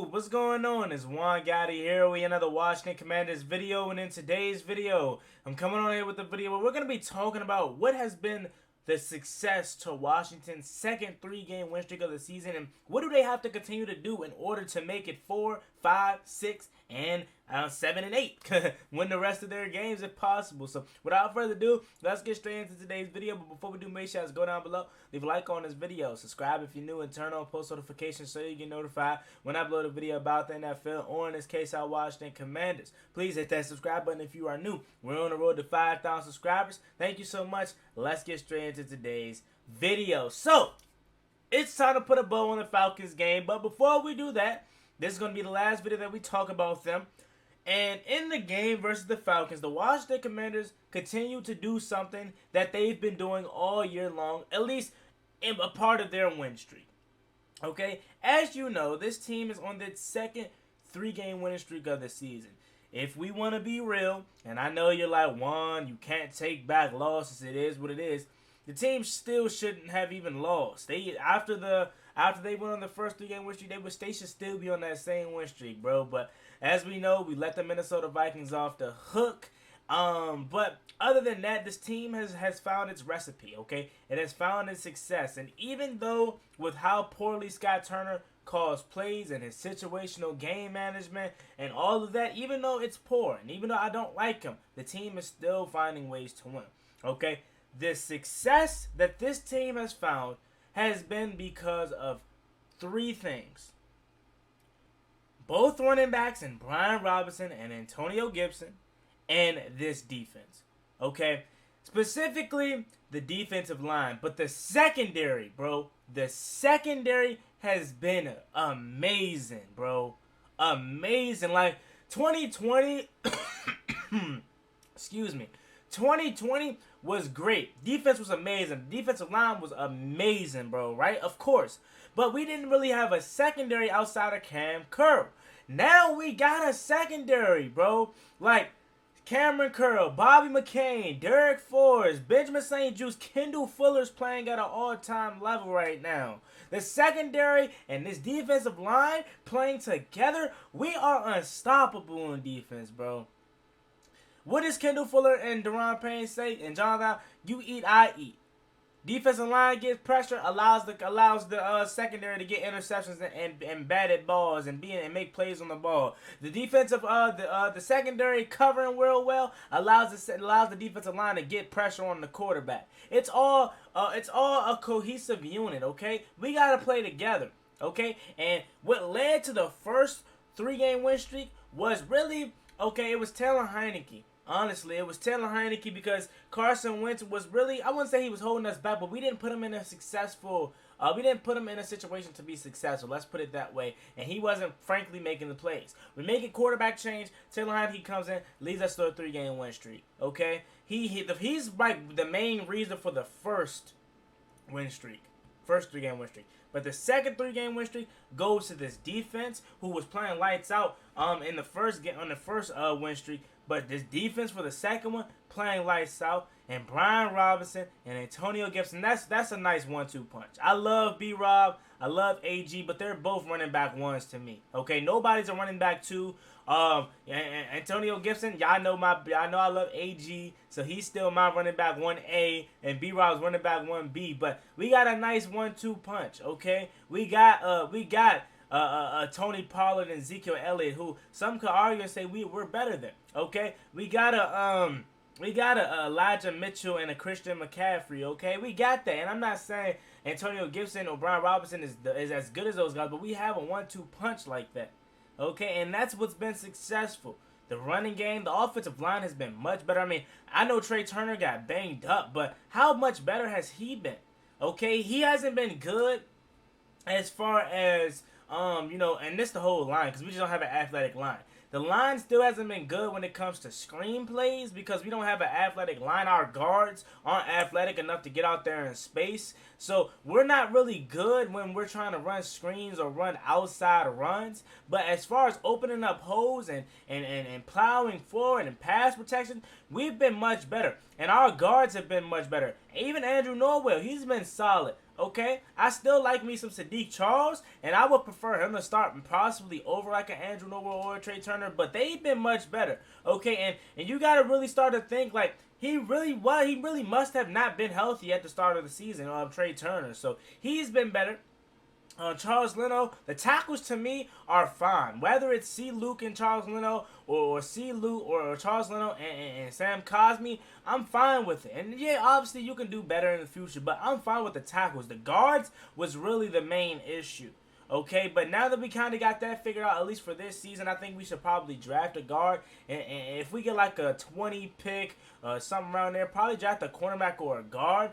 YouTube, what's going on? It's Juan Gotti here with another Washington Commanders video, and in today's video, I'm coming on here with a video where we're going to be talking about what has been the success to Washington's second three-game win streak of the season, and what do they have to continue to do in order to make it 4, 5, 6, and 7 and 8, win the rest of their games if possible. So without further ado, let's get straight into today's video. But before we do, make sure you guys go down below, leave a like on this video, subscribe if you're new, and turn on post notifications so you get notified when I upload a video about the NFL, or in this case, our Washington Commanders. Please hit that subscribe button if you are new. We're on the road to 5,000 subscribers. Thank you so much. Let's get straight into today's video. So it's time to put a bow on the Falcons game, but before we do that, this is going to be the last video that we talk about them. And in the game versus the Falcons, the Washington Commanders continue to do something that they've been doing all year long, at least in a part of their win streak. Okay? As you know, this team is on their second three-game winning streak of the season. If we want to be real, and I know you're like, Juan, you can't take back losses, it is what it is. The team still shouldn't have even lost. After they went on the first three-game win streak, they should still be on that same win streak, bro. But as we know, we let the Minnesota Vikings off the hook. But other than that, this team has found its recipe, okay? It has found its success. And even though with how poorly Scott Turner calls plays and his situational game management and all of that, even though it's poor and even though I don't like him, the team is still finding ways to win, okay? The success that this team has found has been because of three things. Both running backs in Brian Robinson and Antonio Gibson, and this defense. Okay? Specifically, the defensive line. But the secondary, bro. The secondary has been amazing, bro. Amazing. Like, 2020... excuse me. 2020 was great. Defense was amazing. Defensive line was amazing, bro, right? Of course. But we didn't really have a secondary outside of Cam Curl. Now we got a secondary, bro. Like Cameron Curl, Bobby McCain, Derek Forrest, Benjamin St. Juste, Kendall Fuller's playing at an all-time level right now. The secondary and this defensive line playing together, we are unstoppable in defense, bro. What does Kendall Fuller and Deron Payne say? And Jonathan, you eat, I eat. Defensive line gets pressure, allows the secondary to get interceptions and batted balls and make plays on the ball. The defensive the secondary covering real well allows the defensive line to get pressure on the quarterback. It's all a cohesive unit. Okay, we gotta play together. Okay, and what led to the first three-game win streak was really it was Taylor Heineke. Honestly, it was Taylor Heineke because Carson Wentz was really, I wouldn't say he was holding us back, but we didn't put him in a situation to be successful. Let's put it that way. And he wasn't, frankly, making the plays. We make a quarterback change. Taylor Heineke comes in, leads us to a three-game win streak. Okay? He's like the main reason for the first three-game win streak. But the second three-game win streak goes to this defense who was playing lights out in the first win streak. But this defense for the second one playing lights out, and Brian Robinson and Antonio Gibson. That's a nice 1-2 punch. I love B-Rob. I love AG, but they're both running back ones to me. Okay, nobody's a running back two. Antonio Gibson, y'all know I love AG, so he's still my running back 1A, and B-Rob's running back 1B. But we got a nice 1-2 punch. Okay, we got Tony Pollard and Ezekiel Elliott, who some could argue and say we're better than. Okay, we got a Elijah Mitchell and a Christian McCaffrey. Okay, we got that, and I'm not saying Antonio Gibson or Brian Robinson is as good as those guys, but we have a 1-2 punch like that. Okay, and that's what's been successful. The running game, the offensive line has been much better. I mean, I know Trey Turner got banged up, but how much better has he been? Okay, he hasn't been good as far as and this the whole line, because we just don't have an athletic line. The line still hasn't been good when it comes to screen plays because we don't have an athletic line. Our guards aren't athletic enough to get out there in space. So we're not really good when we're trying to run screens or run outside runs. But as far as opening up holes and plowing forward and pass protection, we've been much better. And our guards have been much better. Even Andrew Norwell, he's been solid. Okay, I still like me some Sadiq Charles, and I would prefer him to start possibly over like an Andrew Noble or a Trey Turner, but they've been much better. Okay, and you gotta really start to think like he really must have not been healthy at the start of the season of Trey Turner, so he's been better. Charles Leno, the tackles to me are fine. Whether it's C. Luke and Charles Leno or C. Luke or Charles Leno and Sam Cosmi, I'm fine with it. And yeah, obviously you can do better in the future, but I'm fine with the tackles. The guards was really the main issue. Okay, but now that we kind of got that figured out, at least for this season, I think we should probably draft a guard. And if we get like a 20 pick, something around there, probably draft a cornerback or a guard.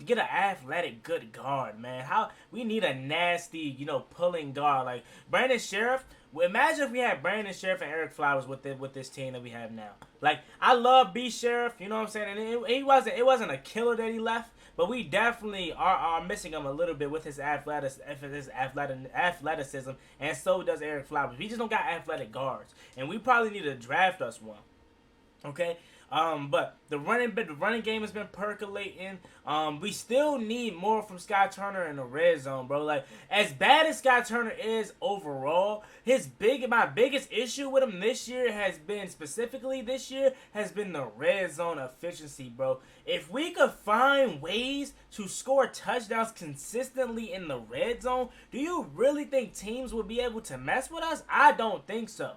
Get an athletic, good guard, man. We need a nasty, pulling guard like Brandon Sheriff. Imagine if we had Brandon Sheriff and Eric Flowers with this team that we have now. Like, I love B. Sheriff, you know what I'm saying? And it wasn't a killer that he left, but we definitely are missing him a little bit with his athleticism, and so does Eric Flowers. We just don't got athletic guards, and we probably need to draft us one. Okay. But the running game has been percolating. We still need more from Sky Turner in the red zone, bro. Like, as bad as Sky Turner is overall, my biggest issue with him this year has been the red zone efficiency, bro. If we could find ways to score touchdowns consistently in the red zone, do you really think teams would be able to mess with us? I don't think so.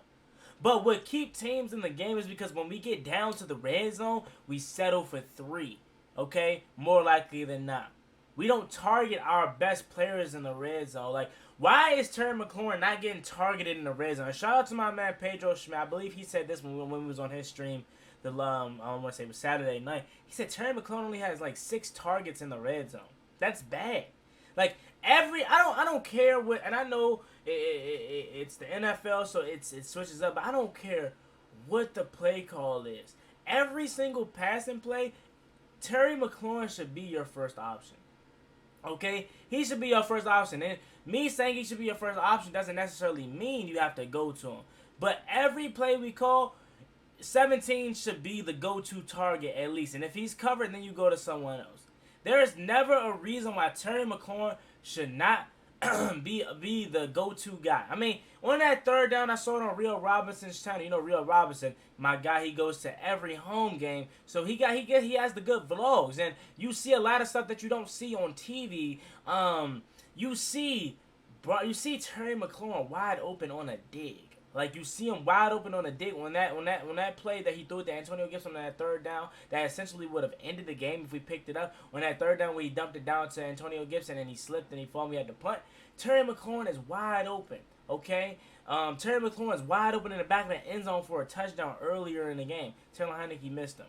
But what keep teams in the game is because when we get down to the red zone, we settle for 3. Okay? More likely than not. We don't target our best players in the red zone. Like, why is Terry McLaurin not getting targeted in the red zone? Shout out to my man Pedro Schmidt. I believe he said this when we was on his stream. I want to say it was Saturday night. He said Terry McLaurin only has like 6 targets in the red zone. That's bad. Like, I don't care what, and I know it's the NFL, so it switches up, but I don't care what the play call is. Every single passing play, Terry McLaurin should be your first option. Okay? He should be your first option. And me saying he should be your first option doesn't necessarily mean you have to go to him. But every play we call, 17 should be the go-to target at least. And if he's covered, then you go to someone else. There is never a reason why Terry McLaurin should not be the go-to guy. I mean, on that third down, I saw it on Real Robinson's channel. You know, Real Robinson, my guy, he goes to every home game, so he has the good vlogs, and you see a lot of stuff that you don't see on TV. You see Terry McLaurin wide open on a dig. Like, you see him wide open on a dig on that play that he threw it to Antonio Gibson on that third down that essentially would have ended the game if we picked it up. On that third down where he dumped it down to Antonio Gibson and he slipped and he fumbled, we had to punt. Terry McLaurin is wide open, okay? Terry McLaurin is wide open in the back of the end zone for a touchdown earlier in the game. Taylor Heineke missed him.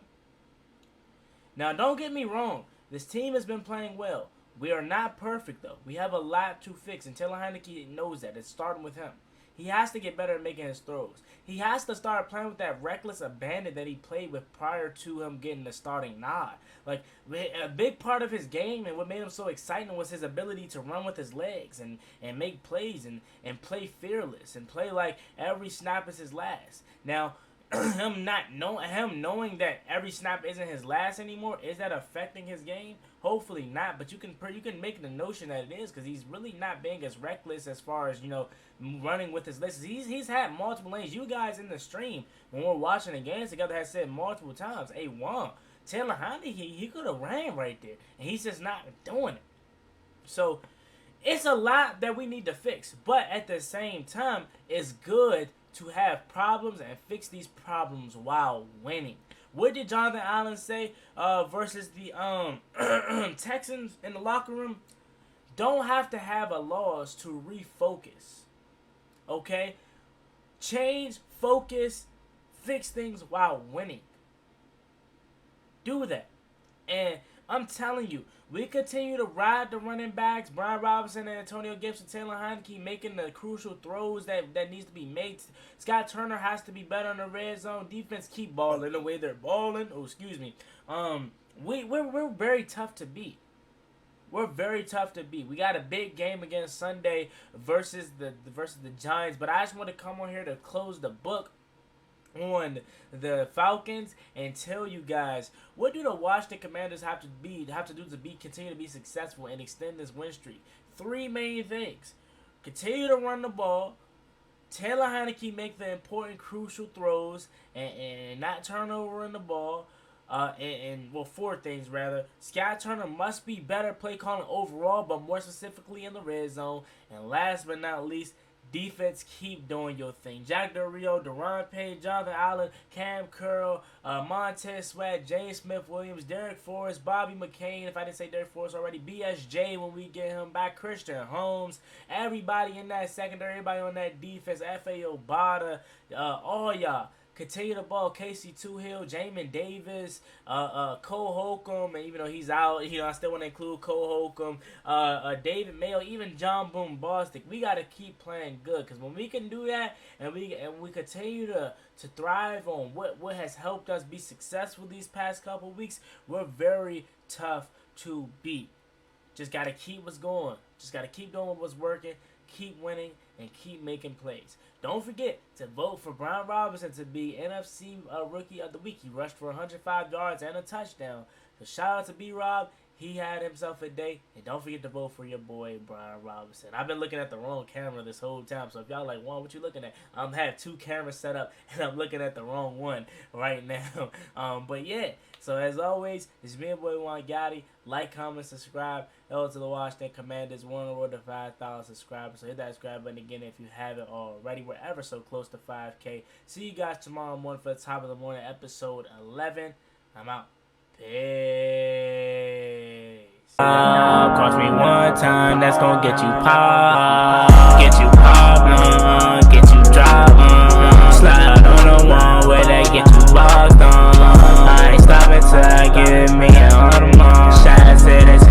Now, don't get me wrong. This team has been playing well. We are not perfect, though. We have a lot to fix, and Taylor Heineke knows that. It's starting with him. He has to get better at making his throws. He has to start playing with that reckless abandon that he played with prior to him getting the starting nod. Like, a big part of his game and what made him so exciting was his ability to run with his legs and make plays and play fearless and play like every snap is his last. Now, him knowing that every snap isn't his last anymore, is that affecting his game? Hopefully not, but you can make the notion that it is, because he's really not being as reckless as far as, running with his legs. He's had multiple lanes. You guys in the stream, when we're watching the games together, have said multiple times, hey, Juan, Taylor Heineke, he could have ran right there, and he's just not doing it. So, it's a lot that we need to fix, but at the same time, it's good to have problems and fix these problems while winning. What did Jonathan Allen say versus the Texans in the locker room? Don't have to have a loss to refocus. Okay? Change, focus, fix things while winning. Do that. And I'm telling you, we continue to ride the running backs, Brian Robinson and Antonio Gibson, Taylor Heineke making the crucial throws that needs to be made. Scott Turner has to be better in the red zone. Defense keep balling the way they're balling. Oh, excuse me. We're very tough to beat. We're very tough to beat. We got a big game against Sunday versus the Giants, but I just want to come on here to close the book on the Falcons and tell you guys, what do the Washington Commanders have to do to continue to be successful and extend this win streak? 3 main things: continue to run the ball, Taylor Heineke make the important, crucial throws, and not turn over in the ball. Well, 4 things rather. Scott Turner must be better play calling overall, but more specifically in the red zone. And last but not least, defense, keep doing your thing. Jack Del Rio, Deron Payne, Jonathan Allen, Cam Curl, Montez Sweat, James Smith-Williams, Derek Forrest, Bobby McCain, if I didn't say Derek Forrest already, BSJ when we get him back, Christian Holmes, everybody in that secondary, everybody on that defense, F.A.O. Bada, all y'all. Continue the ball, Casey Toohill, Jamin Davis, Cole Holcomb, and even though he's out, I still want to include Cole Holcomb, David Mayo, even John Boone Bostic. We got to keep playing good, because when we can do that and we continue to thrive on what has helped us be successful these past couple weeks, we're very tough to beat. Just got to keep what's going. Just got to keep doing what's working, keep winning, and keep making plays. Don't forget to vote for Brian Robinson to be NFC Rookie of the Week. He rushed for 105 yards and a touchdown. So shout out to B-Rob. He had himself a day. And don't forget to vote for your boy, Brian Robinson. I've been looking at the wrong camera this whole time. So if y'all like, Juan, what you looking at? I have 2 cameras set up, and I'm looking at the wrong one right now. But yeah, so as always, it's me and boy Juan Gotti. Like, comment, subscribe. Hello to the Washington Commanders. We're on the road to 5,000 subscribers. So hit that subscribe button again if you haven't already. We're ever so close to 5K. See you guys tomorrow morning for the top of the morning, episode 11. I'm out. Peace. Cost me one time, that's gonna get you pop. Get you pop, get you drop, slide on the one where they get you locked on. I ain't stopping till I get me an Audemars. Shots to the